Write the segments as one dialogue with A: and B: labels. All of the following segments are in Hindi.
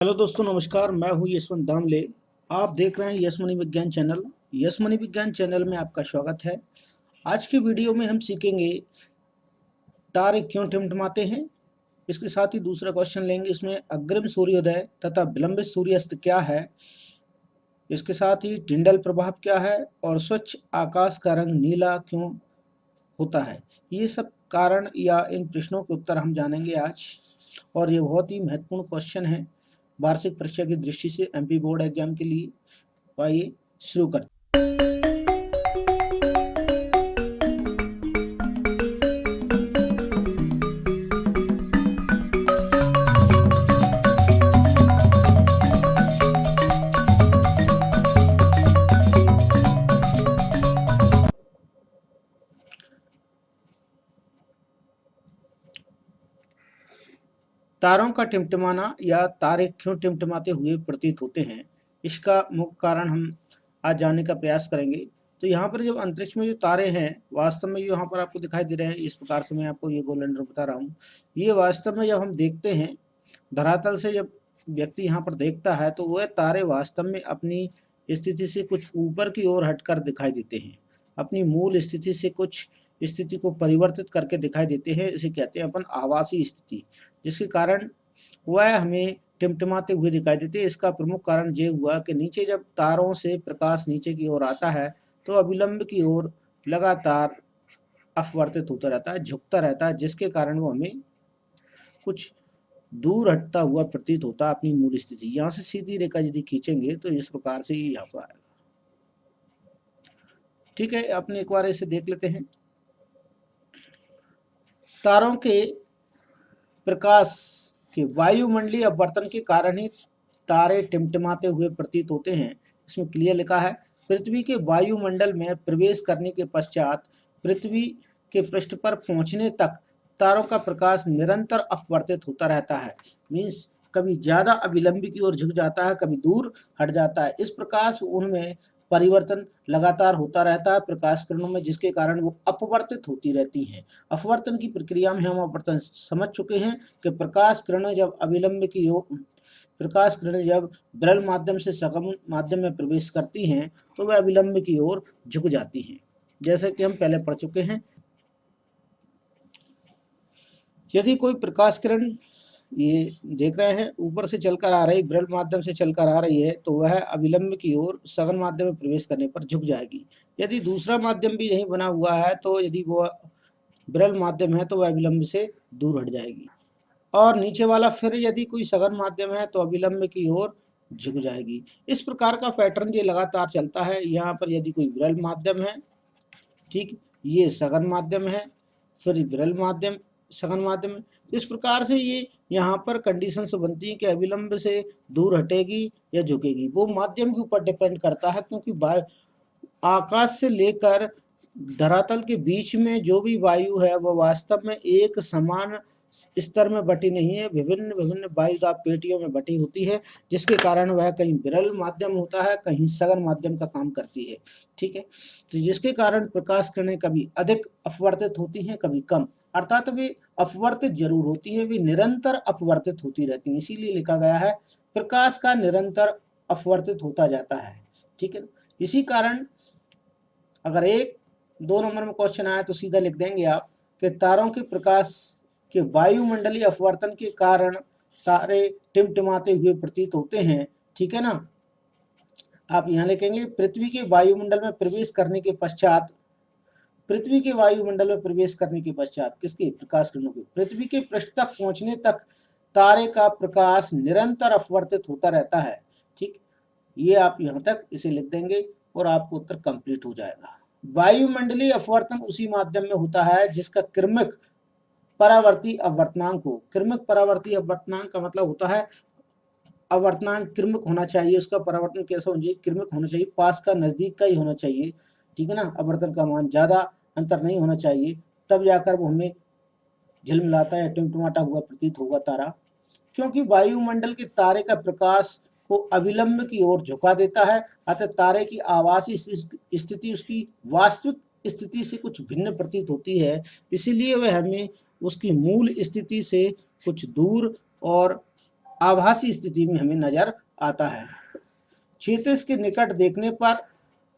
A: हेलो दोस्तों, नमस्कार। मैं हूं यशवंत दामले। आप देख रहे हैं यस मनी विज्ञान चैनल। यस मनी विज्ञान चैनल में आपका स्वागत है। आज की वीडियो में हम सीखेंगे तारे क्यों टिमटिमाते हैं। इसके साथ ही दूसरा क्वेश्चन लेंगे, इसमें अग्रिम सूर्योदय तथा विलंबित सूर्यास्त क्या है। इसके साथ ही टिंडल प्रभाव क्या है और स्वच्छ आकाश का रंग नीला क्यों होता है। ये सब कारण या इन प्रश्नों के उत्तर हम जानेंगे आज, और ये बहुत ही महत्वपूर्ण क्वेश्चन है वार्षिक परीक्षा की दृष्टि से, एमपी बोर्ड एग्जाम के लिए। तो आइए शुरू करते हैं। तारों का टिमटिमाना या तारे क्यों टिमटिमाते हुए प्रतीत होते हैं, इसका मुख्य कारण हम आज जानने का प्रयास करेंगे। तो यहाँ पर जब अंतरिक्ष में जो तारे हैं, वास्तव में यहाँ पर आपको दिखाई दे रहे हैं, इस प्रकार से मैं आपको ये गोलेंडर बता रहा हूँ। ये वास्तव में जब हम देखते हैं धरातल से, जब व्यक्ति यहाँ पर देखता है, तो वह तारे वास्तव में अपनी स्थिति से कुछ ऊपर की ओर हटकर दिखाई देते हैं। अपनी मूल स्थिति से कुछ स्थिति को परिवर्तित करके दिखाई देते हैं। इसे कहते हैं अपन आभासी स्थिति, जिसके कारण वह हमें टिमटिमाते हुए दिखाई देते हैं। इसका प्रमुख कारण ये हुआ कि नीचे जब तारों से प्रकाश नीचे की ओर आता है, तो अभिलंब की ओर लगातार अपवर्तित होता रहता है, झुकता रहता है, जिसके कारण वो हमें कुछ दूर हटता हुआ प्रतीत होता है अपनी मूल स्थिति। यहाँ से सीधी रेखा यदि खींचेंगे तो इस प्रकार से यहाँ पर आएगा। ठीक है, अपने एक बार इसे देख लेते हैं। तारों के प्रकाश के वायुमंडलीय अपवर्तन के कारण ही तारे टिमटिमाते हुए प्रतीत होते हैं। इसमें क्लियर लिखा है, पृथ्वी के वायुमंडल में प्रवेश करने के पश्चात पृथ्वी के पृष्ठ पर पहुंचने तक तारों का प्रकाश निरंतर अपवर्तित होता रहता है। मीन्स कभी ज्यादा अभिलंबी की ओर झुक जाता है, कभी दूर हट जाता है। इस प्रकार से उनमें परिवर्तन लगातार होता रहता है प्रकाश किरणों में, जिसके कारण वो अपवर्तित होती रहती हैं। अपवर्तन की प्रक्रिया में हम अपवर्तन समझ चुके हैं कि प्रकाश किरणें जब अभिलंब की ओर, प्रकाश किरणें जब विरल माध्यम से सघन माध्यम में प्रवेश करती हैं, तो वह अभिलंब की ओर झुक जाती हैं, जैसे कि हम पहले पढ़ चुके हैं। यदि कोई प्रकाश किरण, ये देख रहे हैं, ऊपर से चलकर आ रही, विरल माध्यम से चलकर आ रही है, तो वह अभिलंब की ओर सघन माध्यम में प्रवेश करने पर झुक जाएगी। यदि दूसरा माध्यम भी नहीं बना हुआ है, तो यदि वो विरल माध्यम है, तो वह अभिलंब से दूर हट जाएगी। और नीचे वाला फिर यदि कोई सघन माध्यम है, तो अभिलंब की ओर झुक जाएगी। इस प्रकार का पैटर्न ये लगातार चलता है। यहाँ पर यदि कोई विरल माध्यम है, ठीक, ये सघन माध्यम है, फिर विरल माध्यम, सघन माध्यम है। इस प्रकार से ये यहाँ पर कंडीशंस बनती है कि अभिलंब से दूर हटेगी या झुकेगी। वो माध्यम के ऊपर डिपेंड करता है, क्योंकि आकाश से लेकर धरातल के बीच में जो भी वायु है, वह वास्तव में एक समान स्तर में बटी नहीं है, विभिन्न विभिन्न वायुदाब पेटियों में बटी होती है, जिसके कारण वह कहीं विरल माध्यम होता है, कहीं सघन माध्यम का काम करती है। ठीक है, तो जिसके कारण प्रकाश किरणें कभी अधिक अपवर्तित होती हैं, कभी कम, अर्थात वे अपवर्तित जरूर होती है, वे निरंतर अपवर्तित होती रहती हैं। इसीलिए लिखा गया है प्रकाश का निरंतर अपवर्तित होता जाता है। ठीक है, इसी कारण अगर 1-2 नंबर में क्वेश्चन आया तो सीधा लिख देंगे आप कि तारों के प्रकाश के वायुमंडलीय अपवर्तन के कारण तारे टिमटिमाते हुए प्रतीत होते हैं। ठीक है ना, आप यहाँ लिखेंगे पृथ्वी के वायुमंडल में प्रवेश करने के पश्चात, पृथ्वी के वायुमंडल में प्रवेश करने के पश्चात किसके, प्रकाश किरणों के, पृथ्वी के पृष्ठ तक पहुंचने तक तारे का प्रकाश निरंतर अपवर्तित होता रहता है। ठीक, ये आप यहाँ तक इसे लिख देंगे और आपको उत्तर कंप्लीट हो जाएगा। वायुमंडलीय अपवर्तन उसी माध्यम में होता है जिसका क्रमिक परावर्ती अपवर्तनांक हो। क्रमिक परावर्ती अपवर्तनांक का मतलब होता है अपवर्तनांक क्रमिक होना चाहिए, उसका परावर्तन कैसा होना चाहिए, क्रमिक होना चाहिए, पास का नजदीक का ही होना चाहिए। ठीक है ना, अपवर्तन का मान ज्यादा अंतर नहीं होना चाहिए, तब जाकर वो हमें झिलमिलाता है, टिमटिमाता हुआ प्रतीत होगा तारा। क्योंकि वायुमंडल के तारे का प्रकाश को अभिलंब की ओर झुका देता है, अतः तारे की आभासी स्थिति उसकी वास्तविक स्थिति से कुछ भिन्न प्रतीत होती है। इसीलिए वह हमें उसकी मूल स्थिति से कुछ दूर और आभासी स्थिति में हमें नजर आता है। क्षितिज के निकट देखने पर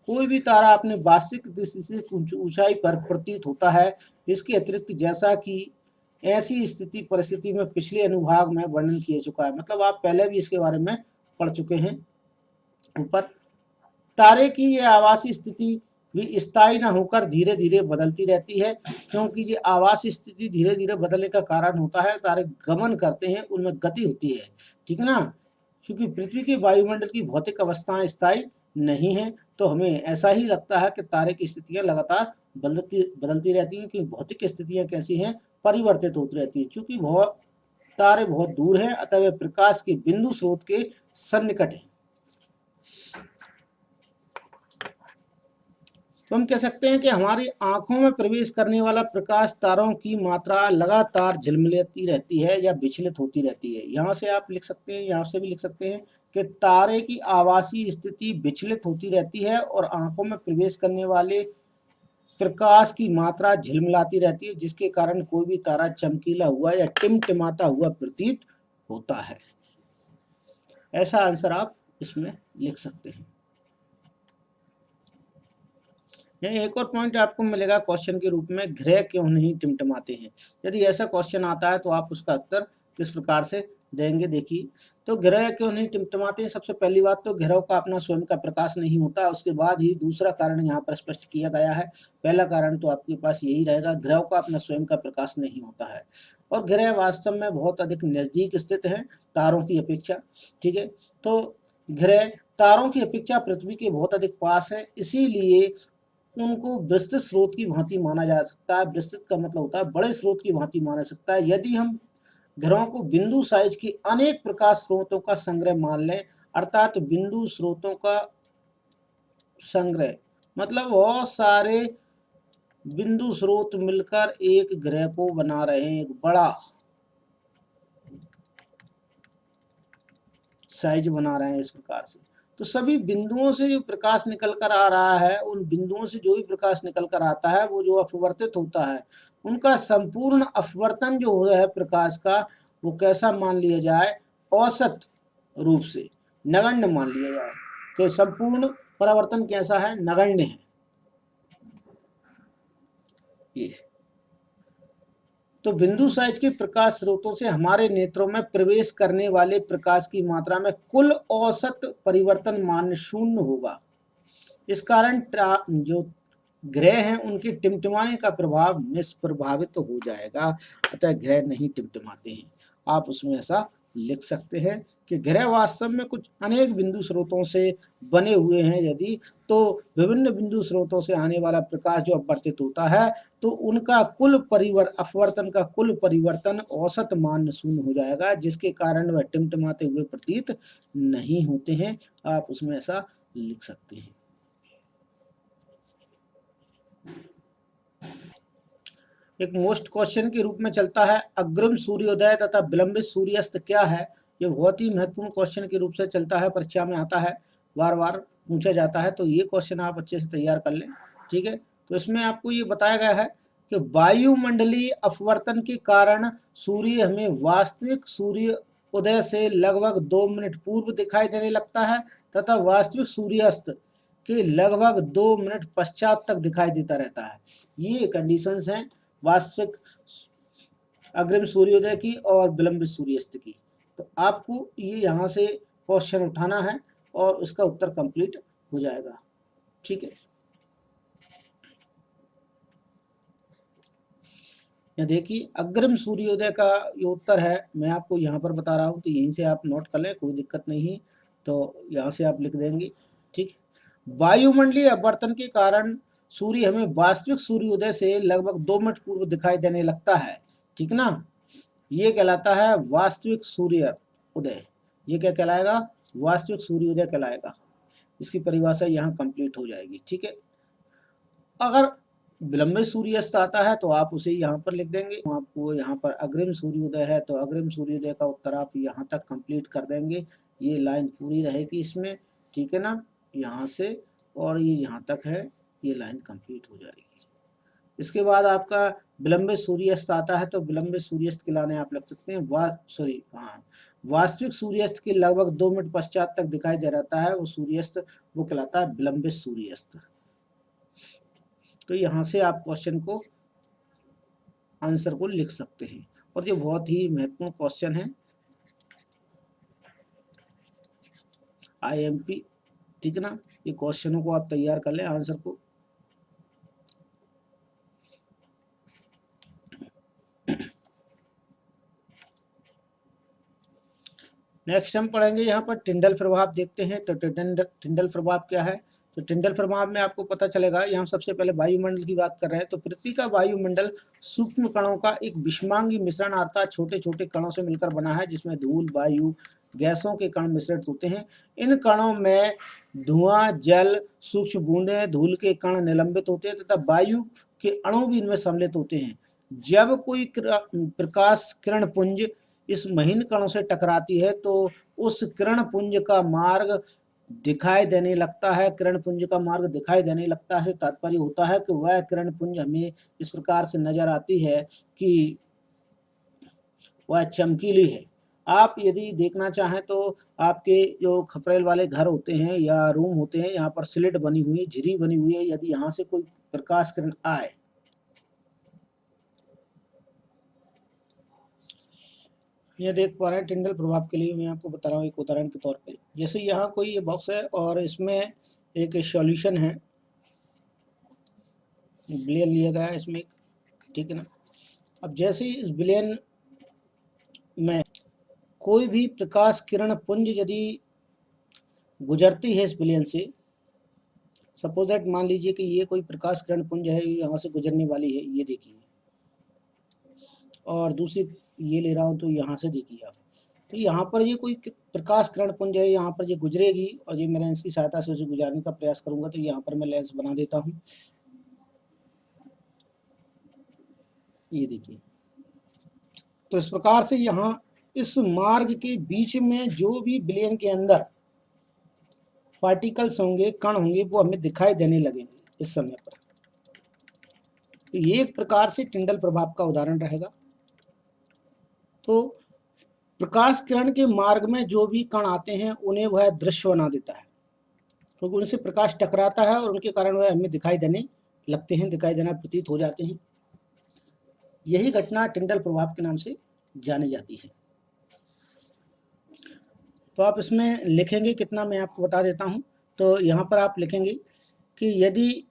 A: कोई भी तारा अपने वास्तविक दृष्टि से ऊंचाई पर प्रतीत होता है। इसके अतिरिक्त जैसा कि ऐसी स्थिति परिस्थिति में पिछले अनुभाग में वर्णन किया चुका है, मतलब आप पहले भी इसके बारे में पढ़ चुके हैं ऊपर। तारे की यह आवासीय स्थिति भी स्थायी न होकर धीरे धीरे बदलती रहती है, क्योंकि ये आवासीय स्थिति धीरे धीरे बदलने का कारण होता है तारे गमन करते हैं, उनमें गति होती है, ठीक है ना। क्योंकि पृथ्वी के वायुमंडल की भौतिक अवस्थाएं स्थायी नहीं है, तो हमें ऐसा ही लगता है कि तारे की स्थितियां लगातार बदलती रहती हैं, क्योंकि भौतिक स्थितियां कैसी हैं, परिवर्तित होती रहती हैं। चूंकि तारे बहुत दूर हैं, अतः वे प्रकाश के बिंदु स्रोत के सन्निकट हैं। तो हम कह सकते हैं कि हमारी आंखों में प्रवेश करने वाला प्रकाश तारों की मात्रा लगातार झिलमिलाती रहती है या विचलित होती रहती है। यहाँ से आप लिख सकते हैं, यहाँ से भी लिख सकते हैं कि तारे की आवासीय स्थिति विचलित होती रहती है और आंखों में प्रवेश करने वाले प्रकाश की मात्रा झिलमिलाती रहती है, जिसके कारण कोई भी तारा चमकीला हुआ या टिमटिमाता हुआ प्रतीत होता है। ऐसा आंसर आप इसमें लिख सकते हैं। एक और पॉइंट आपको मिलेगा क्वेश्चन के रूप में, ग्रह क्यों नहीं टिमटिमाते हैं। यदि ऐसा क्वेश्चन आता है तो आप उसका उत्तर किस प्रकार से देंगे। देखिए, तो ग्रह क्यों नहीं टिमटिमाते हैं। सबसे पहली बात तो ग्रहों का अपना स्वयं का प्रकाश नहीं होता। उसके बाद ही दूसरा कारण यहाँ पर स्पष्ट किया गया है। पहला कारण तो आपके पास यही रहेगा, ग्रहों का अपना स्वयं का प्रकाश नहीं होता है और ग्रह वास्तव में बहुत अधिक नजदीक स्थित है तारों की अपेक्षा, ठीक है। तो ग्रह तारों की अपेक्षा पृथ्वी के बहुत अधिक पास है, इसीलिए उनको विस्तृत स्रोत की भांति माना जा सकता है। विस्तृत का मतलब होता है बड़े स्रोत की भांति माना सकता है। यदि हम ग्रहों को बिंदु साइज के अनेक प्रकाश स्रोतों का संग्रह मान लें, अर्थात बिंदु स्रोतों का संग्रह मतलब बहुत सारे बिंदु स्रोत मिलकर एक ग्रह को बना रहे हैं, एक बड़ा साइज बना रहे हैं इस प्रकार से। तो सभी बिंदुओं से जो प्रकाश निकल कर आ रहा है, उन बिंदुओं से जो भी प्रकाश निकल कर आता है, वो जो अपवर्तित होता है, उनका संपूर्ण अपवर्तन जो हो रहा है प्रकाश का, वो कैसा मान लिया जाए, औसत रूप से नगण्य मान लिया जाए कि संपूर्ण परावर्तन कैसा है, नगण्य है ये। तो बिंदु साइज के प्रकाश स्रोतों से हमारे नेत्रों में प्रवेश करने वाले प्रकाश की मात्रा में कुल औसत परिवर्तन मान शून्य होगा। इस कारण जो ग्रह हैं उनके टिमटिमाने का प्रभाव निष्प्रभावित हो जाएगा, अतः ग्रह नहीं टिमटिमाते हैं। आप उसमें ऐसा लिख सकते हैं कि ग्रह वास्तव में कुछ अनेक बिंदु स्रोतों से बने हुए हैं। यदि तो विभिन्न बिंदु स्रोतों से आने वाला प्रकाश जो अपवर्तित होता है, तो उनका कुल अपवर्तन का कुल परिवर्तन औसत मान शून्य हो जाएगा, जिसके कारण वह टिमटिमाते हुए प्रतीत नहीं होते हैं। आप उसमें ऐसा लिख सकते हैं। एक मोस्ट क्वेश्चन के रूप में चलता है, अग्रिम सूर्योदय तथा विलंबित सूर्यास्त क्या है। ये बहुत ही महत्वपूर्ण क्वेश्चन के रूप से चलता है, परीक्षा में आता है, बार बार पूछा जाता है, तो ये क्वेश्चन आप अच्छे से तैयार कर लें, ठीक है। तो इसमें आपको ये बताया गया है कि वायुमंडलीय अपवर्तन के कारण सूर्य हमें वास्तविक सूर्य उदय से लगभग 2 मिनट पूर्व दिखाई देने लगता है तथा वास्तविक सूर्यास्त के लगभग 2 मिनट पश्चात तक दिखाई देता रहता है। ये कंडीशंस हैं वास्तविक अग्रिम सूर्योदय की और विलंबित सूर्यास्त की। तो आपको ये यहाँ से क्वेश्चन उठाना है और उसका उत्तर कंप्लीट हो जाएगा, ठीक है। यहाँ देखिए, अग्रिम सूर्योदय का ये उत्तर है, मैं आपको यहाँ पर बता रहा हूँ, तो यहीं से आप नोट कर लें, कोई दिक्कत नहीं है। तो यहाँ से आप लिख देंगे, ठीक। वायुमंडलीय अपवर्तन के कारण सूर्य हमें वास्तविक सूर्योदय से लगभग 2 मिनट पूर्व दिखाई देने लगता है, ठीक ना। ये कहलाता है वास्तविक सूर्य उदय। ये क्या कहलाएगा, वास्तविक सूर्योदय कहलाएगा। इसकी परिभाषा यहाँ कंप्लीट हो जाएगी, ठीक है। अगर विलंबित सूर्यास्त आता है तो आप उसे यहाँ पर लिख देंगे। आपको यहाँ पर अग्रिम सूर्योदय है तो अग्रिम सूर्योदय का उत्तर आप यहाँ तक कंप्लीट कर देंगे। ये लाइन पूरी रहेगी इसमें, ठीक है ना, यहाँ से और ये यहाँ तक है, ये लाइन कंप्लीट हो जाएगी। इसके बाद आपका विलंबित सूर्यास्त आता है, तो विलंबित सूर्यास्त के लाने आप लग सकते हैं वास्तविक सूर्यास्त के लगभग 2 मिनट पश्चात तक दिखाई दे रहता है वो सूर्यास्त, वो कहलाता है विलंबित सूर्यास्त। तो यहाँ से आप क्वेश्चन को आंसर को लिख सकते हैं, और ये बहुत ही महत्वपूर्ण क्वेश्चन है IMP, ठीक है ना। ये क्वेश्चनों को आप तैयार कर लें, आंसर को। नेक्स्ट हम पढ़ेंगे यहाँ पर टिंडल प्रभाव देखते हैं। तो टिंडल प्रभाव क्या है? तो टिंडल प्रभाव में आपको पता चलेगा, यहाँ सबसे पहले वायुमंडल की बात कर रहे हैं। तो पृथ्वी का वायुमंडल सूक्ष्म कणों का एक विषमांगी मिश्रण अर्थात छोटे छोटे कणों से मिलकर बना है, जिसमें धूल, वायु, गैसों के कण मिश्रित होते हैं। इन कणों में धुआं, जल, सूक्ष्म बूंदें, धूल के कण निलंबित होते हैं तथा वायु के अणु भी इनमें सम्मिलित होते हैं। जब कोई प्रकाश किरण पुंज इस महीन कणों से टकराती है तो उस किरण पुंज का मार्ग दिखाई देने लगता है। किरण पुंज का मार्ग दिखाई देने लगता है, तात्पर्य होता है कि वह किरण पुंज हमें इस प्रकार से नजर आती है कि वह चमकीली है। आप यदि देखना चाहें तो आपके जो खपरेल वाले घर होते हैं या रूम होते हैं, यहाँ पर स्लिट बनी हुई, झिरी बनी हुई है, यदि यहाँ से कोई प्रकाश किरण आए, ये देख पा रहे हैं टिंडल प्रभाव के लिए मैं आपको बता रहा हूँ एक उदाहरण के तौर पे। जैसे यहाँ कोई ये बॉक्स है और इसमें एक सॉल्यूशन है, विलयन लिया गया है इसमें, ठीक है ना। अब जैसे ही इस विलयन में कोई भी प्रकाश किरण पुंज यदि गुजरती है इस विलयन से, सपोज दैट मान लीजिए कि ये कोई प्रकाश किरण पुंज है, यहाँ से गुजरने वाली है, ये देखिए, और दूसरी ये ले रहा हूँ तो यहाँ से देखिए आप, तो यहाँ पर ये कोई प्रकाश किरण पुंज है, यहाँ पर ये गुजरेगी और ये मैं लेंस की सहायता से उसे गुजारने का प्रयास करूंगा। तो यहाँ पर मैं लेंस बना देता हूँ, ये देखिए। तो इस प्रकार से यहाँ इस मार्ग के बीच में जो भी विलयन के अंदर पार्टिकल्स होंगे, कण होंगे, वो हमें दिखाई देने लगेंगे इस समय पर। तो ये एक प्रकार से टिंडल प्रभाव का उदाहरण रहेगा। तो प्रकाश किरण के मार्ग में जो भी कण आते हैं उन्हें वह दृश्य बना देता है, क्योंकि उनसे प्रकाश टकराता है और उनके कारण वह हमें दिखाई देने लगते हैं, दिखाई देना प्रतीत हो जाते हैं। यही घटना टिंडल प्रभाव के नाम से जानी जाती है। तो आप इसमें लिखेंगे कितना, मैं आपको बता देता हूं। तो यहाँ पर आप लिखेंगे कि यदि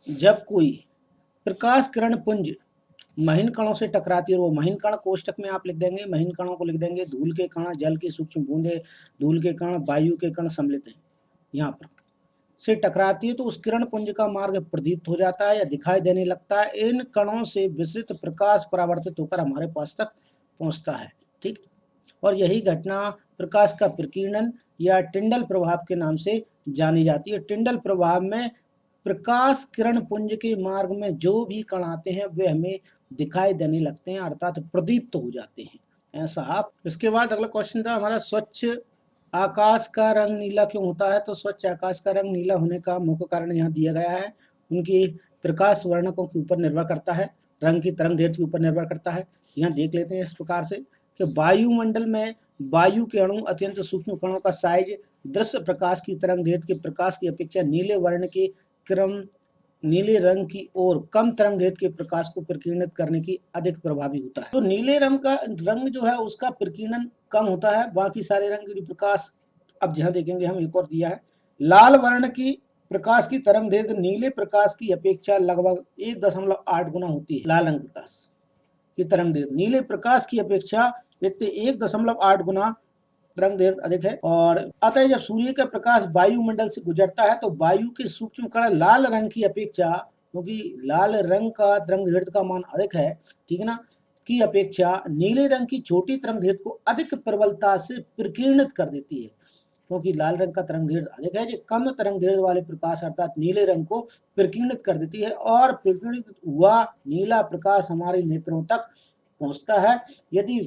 A: जब कोई प्रकाश किरण पुंज महीन कणों से टकराती है, वो महीन कण कोष्टक में आप लिख देंगे, महीन कणों को लिख देंगे, धूल के कण, जल की सूक्ष्म बूंदे, धूल के कण, वायु के कण सम्मिलित हैं, यहाँ पर से टकराती है तो उस किरण पुंज का मार्ग प्रदीप्त हो जाता है या दिखाई देने लगता है। इन कणों से विसरित प्रकाश परावर्तित होकर हमारे पास तक पहुंचता है, ठीक। और यही घटना प्रकाश का प्रकीर्णन या टिंडल प्रभाव के नाम से जानी जाती है। टिंडल प्रभाव में प्रकाश किरण पुंज के मार्ग में जो भी कण आते हैं वे हमें दिखाई देने लगते हैं, अर्थात प्रदीप्त हो जाते हैं, ऐसा आप। इसके बाद अगला क्वेश्चन था हमारा, स्वच्छ आकाश का रंग नीला क्यों होता है? तो स्वच्छ आकाश का रंग नीला होने का मुख्य कारण यहाँ दिया गया है, उनकी प्रकाश वर्णकों के ऊपर निर्भर करता है, रंग की तरंग दैर्ध्य के ऊपर निर्भर करता है। यहाँ देख लेते हैं इस प्रकार से कि वायुमंडल में वायु के अणु अत्यंत सूक्ष्म कणों का साइज दृश्य प्रकाश की तरंग दैर्ध्य के प्रकाश की अपेक्षा नीले वर्ण के क्रम नीले रंग की ओर कम तरंग दैर्ध्य के प्रकाश को प्रकीर्णित करने की अधिक प्रभावी होता है। तो नीले रंग का रंग जो है उसका प्रकीर्णन कम होता है, बाकी सारे रंग की प्रकाश, अब यहाँ देखेंगे हम एक और दिया है, लाल वर्ण की प्रकाश की तरंग दैर्ध्य नीले प्रकाश की अपेक्षा लगभग 1.8 गुना होती है। लाल रंग प्रकाश की तरंग दैर्ध्य नीले प्रकाश की अपेक्षा 1.8 गुना तरंग दैर्ध्य अधिक है। और अतः जब सूर्य का प्रकाश वायुमंडल से गुजरता है तो वायु के सूक्ष्म कण लाल रंग की अपेक्षा, क्योंकि लाल रंग का तरंग दैर्ध्य का मान अधिक है, ठीक है ना, की अपेक्षा नीले रंग की छोटी तरंग दैर्ध्य को अधिक प्रबलता से प्रकीर्णित कर देती है। क्योंकि लाल रंग का तरंग दैर्ध्य अधिक है, जो कम तरंग दैर्ध्य वाले प्रकाश अर्थात नीले रंग को प्रकीर्णित कर देती है, और प्रकीर्णित हुआ नीला प्रकाश हमारे नेत्रों तक पहुंचता है। यदि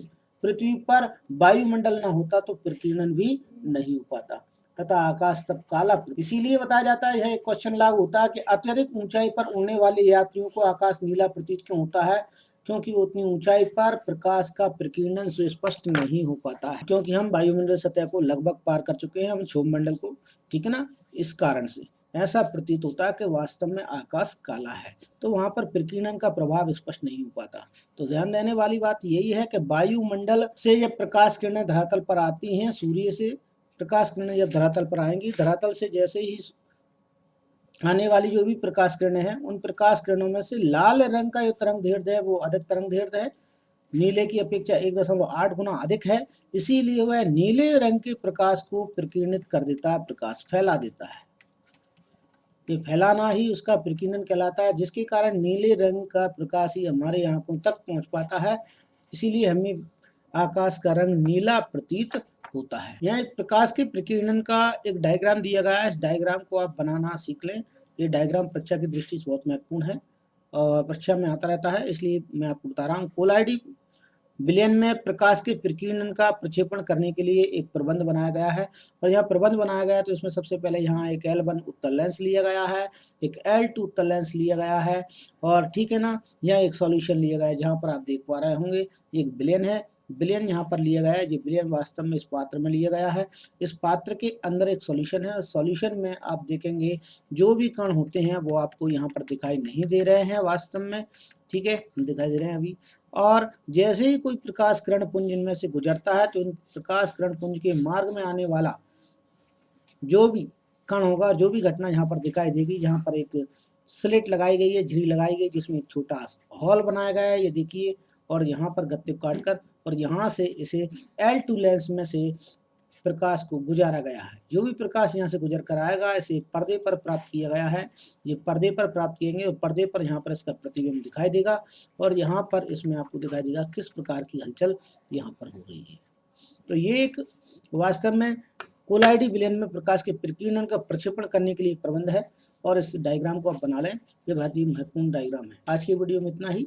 A: पृथ्वी पर वायुमंडल न होता तो प्रकीर्णन भी नहीं हो पाता। तथा आकाश तब काला। इसीलिए बताया जाता है, यह एक क्वेश्चन लागू होता है कि अत्यधिक ऊंचाई पर उड़ने वाले यात्रियों को आकाश नीला प्रतीत क्यों होता है, क्योंकि वो उतनी ऊंचाई पर प्रकाश का प्रकीर्णन सुस्पष्ट नहीं हो पाता है, क्योंकि हम वायुमंडल सतह को लगभग पार कर चुके हैं, हम क्षोभमंडल को, ठीक है ना। इस कारण से ऐसा प्रतीत होता है कि वास्तव में आकाश काला है, तो वहां पर प्रकीर्णन का प्रभाव स्पष्ट नहीं हो पाता। तो ध्यान देने वाली बात यही है कि वायुमंडल से जब प्रकाश किरणें धरातल पर आती हैं, सूर्य से प्रकाश किरणें जब धरातल पर आएंगी, धरातल से जैसे ही आने वाली जो भी प्रकाश किरणें हैं, उन प्रकाश किरणों में से लाल रंग का जो तरंग दैर्ध्य है वो अधिक तरंग दैर्ध्य है, नीले की अपेक्षा 1.8 गुना अधिक है। इसीलिए वह नीले रंग के प्रकाश को प्रकीर्णित कर देता है, प्रकाश फैला देता है। ये फैलाना ही उसका प्रकीर्णन कहलाता है, जिसके कारण नीले रंग का प्रकाश ही हमारे आंखों तक पहुंच पाता है। इसीलिए हमें आकाश का रंग नीला प्रतीत होता है। यहाँ एक प्रकाश के प्रकीर्णन का एक डायग्राम दिया गया है, इस डायग्राम को आप बनाना सीख लें। ये डायग्राम परीक्षा की दृष्टि से बहुत महत्वपूर्ण है और परीक्षा में आता रहता है, इसलिए मैं आपको बता रहा हूँ। कोलाइडी विलयन में प्रकाश के प्रकीर्णन का प्रक्षेपण करने के लिए एक प्रबंध बनाया गया है, और यह प्रबंध बनाया गया है तो इसमें सबसे पहले यहाँ एक L1 उत्तल लेंस लिया गया है, एक L2 उत्तल लेंस लिया गया है, और ठीक है ना, यह एक सॉल्यूशन लिया गया है जहाँ पर आप देख पा रहे होंगे एक विलयन है, विलयन यहाँ पर लिया गया है। ये विलयन वास्तव में इस पात्र में लिया गया है, इस पात्र के अंदर एक सॉल्यूशन है, सॉल्यूशन में आप देखेंगे जो भी कण होते हैं वो आपको यहाँ पर दिखाई नहीं दे रहे हैं वास्तव में, ठीक है, दिखाई दे रहे हैं अभी। और जैसे ही कोई प्रकाश किरण पुंज इनमें से गुजरता है तो इन प्रकाश किरण पुंज के मार्ग में आने वाला जो भी कण होगा, जो भी घटना यहाँ पर दिखाई देगी, यहाँ पर एक स्लिट लगाई गई है, झिरी लगाई गई, जिसमें एक छोटा हॉल बनाया गया है, ये देखिए, और यहाँ पर गत्ते काट कर और यहाँ से इसे L2 लेंस में से प्रकाश को गुजारा गया है। जो भी प्रकाश यहाँ से गुजर कर आएगा इसे पर्दे पर प्राप्त किया गया है, ये पर्दे पर प्राप्त किएंगे और पर्दे पर यहाँ पर इसका प्रतिबिंब दिखाई देगा, और यहाँ पर इसमें आपको दिखाई देगा किस प्रकार की हलचल यहाँ पर हो रही है। तो ये एक वास्तव में कोलाइडी विलयन में प्रकाश के प्रकीर्णन का प्रक्षेपण करने के लिए एक प्रबंध है, और इस डायग्राम को आप बना लें, ये बहुत ही महत्वपूर्ण डायग्राम है। आज की वीडियो में इतना ही।